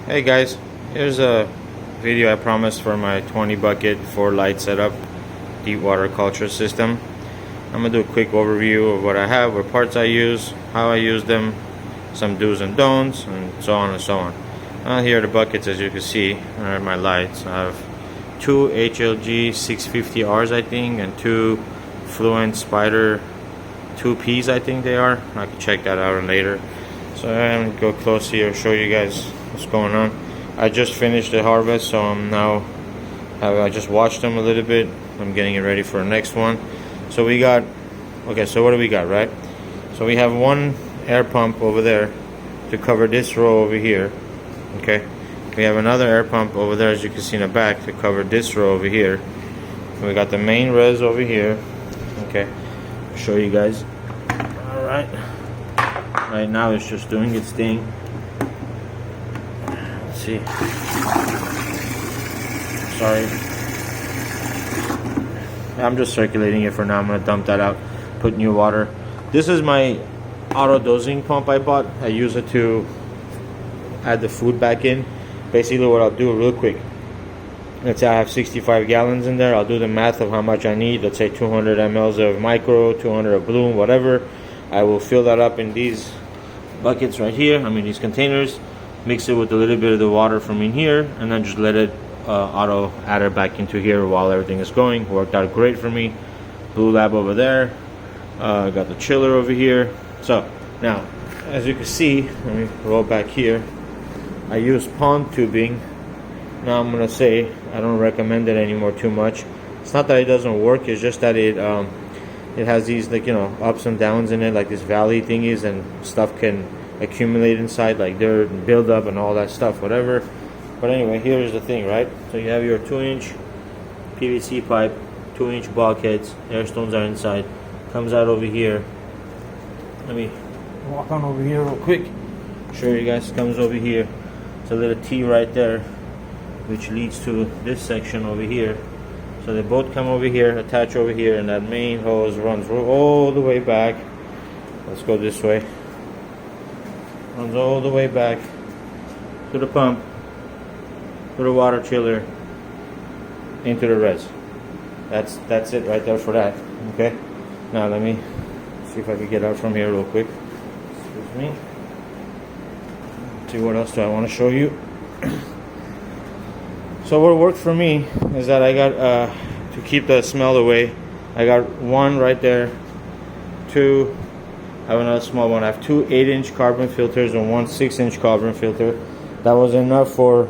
Hey guys, here's a video I promised for my 20 bucket 4 light setup deep water culture system. I'm gonna do a quick overview of what I have, what parts I use, how I use them, some do's and don'ts, and so on and so on. Here are the buckets. As you can see are my lights. I have 2 HLG 650Rs I think, and 2 Fluent Spider 2Ps I think they are. I can check that out later. So I'm gonna go close here, show you guys what's going on. I just finished the harvest, so I just watched them a little bit. I'm getting it ready for the next one. So we got, okay, so what do we got, right? So we have one air pump over there to cover this row over here, okay? We have another air pump over there, as you can see in the back, to cover this row over here. And we got the main res over here, okay? I'll show you guys. All right. Right now it's just doing its thing. Let's see. Sorry. I'm just circulating it for now. I'm gonna dump that out, put new water. This is my auto dosing pump I bought. I use it to add the food back in. Basically what I'll do real quick, let's say I have 65 gallons in there. I'll do the math of how much I need. Let's say 200 mLs of micro, 200 of bloom, whatever. I will fill that up in these buckets right here, these containers, mix it with a little bit of the water from in here, and then just let it auto add it back into here while everything is going. Worked out great for me. Blue lab over there, got the chiller over here. So now, as you can see, let me roll back here. I use pond tubing. Now I'm gonna say I don't recommend it anymore too much. It's not that it doesn't work, it's just that it has these, like, ups and downs in it, like this valley thingies, and stuff can accumulate inside, like dirt and build up and all that stuff, whatever. But anyway, here's the thing, right? So you have your 2-inch PVC pipe, 2-inch bulkheads, air stones are inside, comes out over here. Let me walk on over here real quick, show you guys. Comes over here, it's a little T right there, which leads to this section over here. So they both come over here, attach over here, and that main hose runs all the way back. Let's go this way. Runs all the way back to the pump, to the water chiller, into the res. That's it right there for that. Okay. Now let me see if I can get out from here real quick. Excuse me. Let's see, what else do I want to show you? So what worked for me is that I got, to keep the smell away, I got one right there, 2, I have another small one. I have 2 8-inch carbon filters and 1 6-inch carbon filter. That was enough for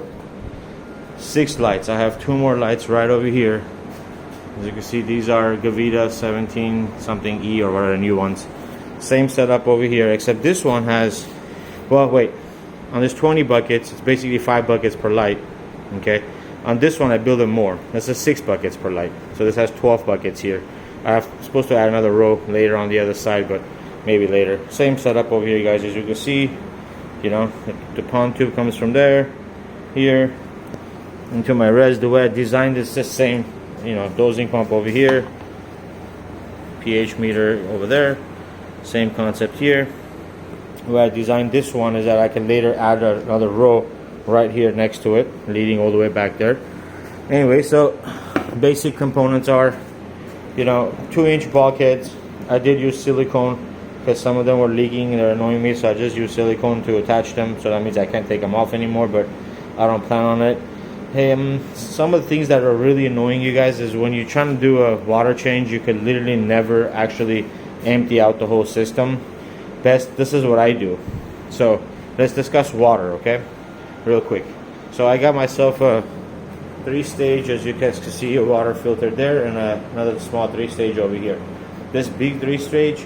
6 lights. I have 2 more lights right over here. As you can see, these are Gavita 17 something E or whatever, new ones. Same setup over here, except this one has, well, wait, on this 20 buckets, it's basically 5 buckets per light, okay? On this one, I build it more. This is 6 buckets per light. So this has 12 buckets here. I'm supposed to add another row later on the other side, but maybe later. Same setup over here, guys. As you can see, the pond tube comes from there, here, into my res. The way I designed this, the same, dosing pump over here, pH meter over there. Same concept here. The way I designed this one is that I can later add another row right here next to it, leading all the way back there. Anyway, so basic components are, 2-inch bulkheads. I did use silicone because some of them were leaking and they're annoying me, so I just used silicone to attach them. So that means I can't take them off anymore, but I don't plan on it. Hey, some of the things that are really annoying you guys is when you're trying to do a water change, you could literally never actually empty out the whole system. This is what I do. So let's discuss water, okay? Real quick. So I got myself a 3-stage, as you guys can see, a water filter there, and another small 3-stage over here. This big 3-stage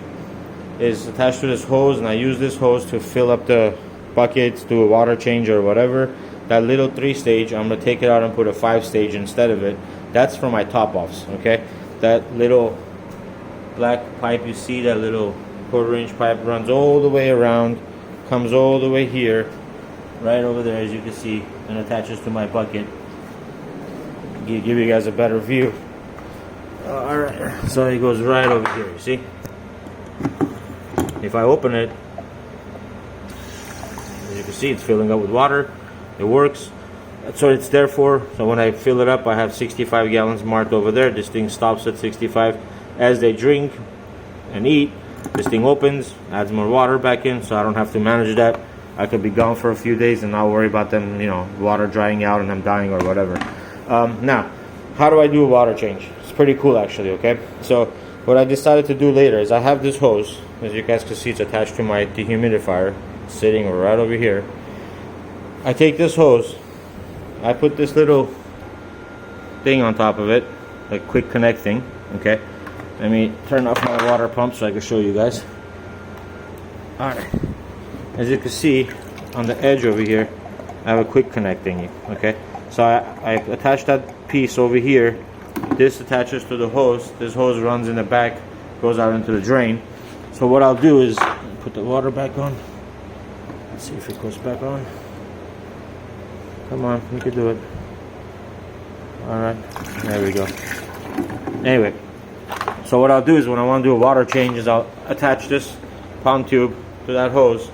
is attached to this hose, and I use this hose to fill up the buckets, do a water change or whatever. That little 3-stage, I'm gonna take it out and put a 5-stage instead of it. That's for my top offs, okay? That little black pipe you see, that little 1/4-inch pipe, runs all the way around, comes all the way here, right over there, as you can see, and attaches to my bucket. Give you guys a better view. Alright, so it goes right over here, you see? If I open it, as you can see, it's filling up with water. It works. That's what it's there for. So when I fill it up, I have 65 gallons marked over there. This thing stops at 65. As they drink and eat, this thing opens, adds more water back in, so I don't have to manage that. I could be gone for a few days and not worry about them, you know, water drying out and them dying or whatever. Now, how do I do a water change? It's pretty cool actually, okay? So what I decided to do later is I have this hose. As you guys can see, it's attached to my dehumidifier, sitting right over here. I take this hose, I put this little thing on top of it, like quick connect thing, okay? Let me turn off my water pump so I can show you guys. Alright, as you can see on the edge over here, I have a quick connect thingy, okay? So I attach that piece over here. This attaches to the hose. This hose runs in the back, goes out into the drain. So what I'll do is put the water back on. Let's see if it goes back on. Come on, you can do it. Alright, there we go. Anyway, so what I'll do is when I want to do a water change is I'll attach this pump tube to that hose,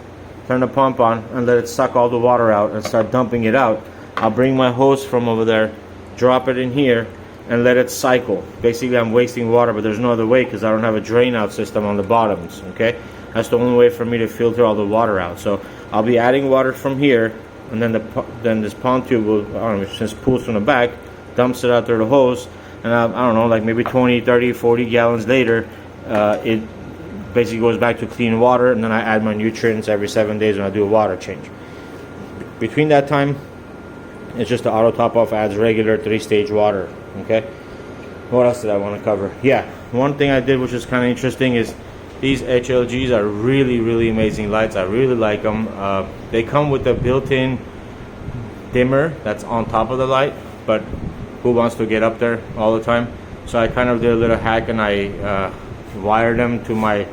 turn the pump on and let it suck all the water out and start dumping it out. I'll bring my hose from over there, drop it in here and let it cycle. Basically I'm wasting water, but there's no other way because I don't have a drain out system on the bottoms, okay? That's the only way for me to filter all the water out. So I'll be adding water from here, and then this pump tube will, I don't know, just pulls from the back, dumps it out through the hose, and I don't know, like maybe 20, 30, 40 gallons later, it basically goes back to clean water, and then I add my nutrients every 7 days when I do a water change. Between that time, it's just the auto top off adds regular 3-stage water, okay? What else did I want to cover? Yeah, one thing I did which is kind of interesting is these HLGs are really amazing lights. I really like them. They come with a built-in dimmer that's on top of the light, but who wants to get up there all the time? So I kind of did a little hack and I wired them to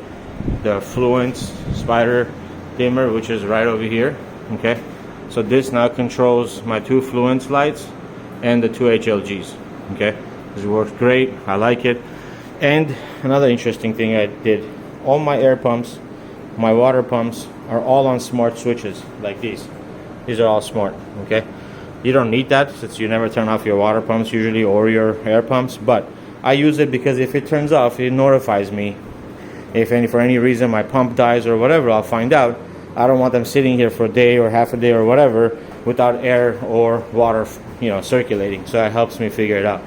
the Fluence Spider dimmer, which is right over here, okay? So this now controls my 2 Fluence lights and the 2 HLGs, okay? This works great, I like it. And another interesting thing I did, all my air pumps, my water pumps are all on smart switches like these. These are all smart, okay? You don't need that since you never turn off your water pumps usually or your air pumps, but I use it because if it turns off, it notifies me. If for any reason my pump dies or whatever, I'll find out. I don't want them sitting here for a day or half a day or whatever without air or water, you know, circulating. So it helps me figure it out.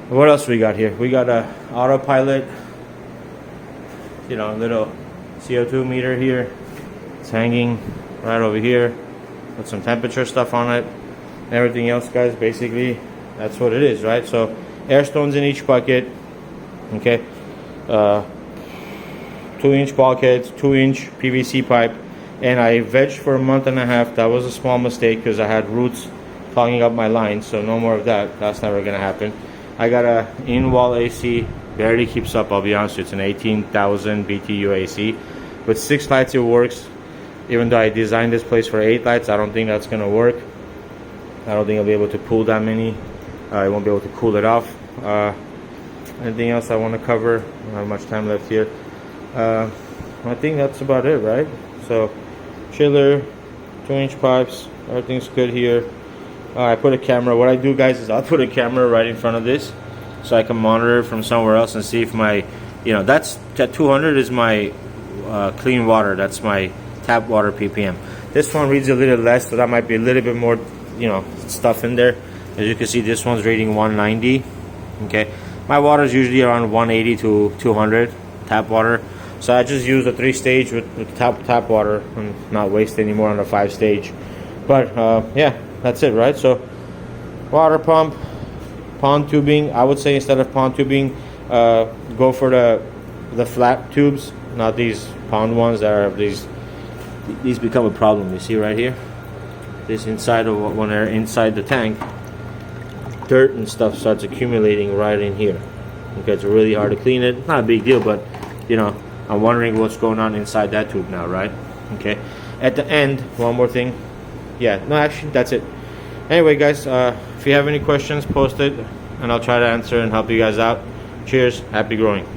What else we got here? We got a autopilot, you know, little CO2 meter here. It's hanging right over here. Put some temperature stuff on it. Everything else, guys, basically that's what it is, right? So air stones in each bucket, okay? 2-inch bulkheads, 2-inch PVC pipe, and I vegged for a month and a half. That was a small mistake because I had roots clogging up my lines, so no more of that. That's never gonna happen. I got a in-wall AC, barely keeps up, I'll be honest. It's an 18,000 BTU AC. With 6 lights it works. Even though I designed this place for 8 lights, I don't think that's gonna work. I don't think I'll be able to pull that many. I won't be able to cool it off. Anything else I want to cover? I don't have much time left here. I think that's about it, right? So chiller, 2-inch pipes, everything's good here. I put a camera. What I do, guys, is I'll put a camera right in front of this so I can monitor it from somewhere else and see if my, you know, that 200 is my clean water. That's my tap water ppm. This one reads a little less, so that might be a little bit more, you know, stuff in there. As you can see, this one's reading 190. Okay, my water is usually around 180 to 200 tap water, so I just use a 3-stage with tap water and not waste any more on the 5-stage. But yeah, that's it, right? So water pump, pond tubing. I would say instead of pond tubing, go for the flat tubes, not these pond ones that are these become a problem. You see right here, this inside of when they're inside the tank, dirt and stuff starts accumulating right in here. Okay, it's really hard to clean it. Not a big deal, but you know, I'm wondering what's going on inside that tube now, right? Okay, at the end, one more thing. Yeah, no, actually that's it. Anyway, guys, if you have any questions, post it and I'll try to answer and help you guys out. Cheers, happy growing.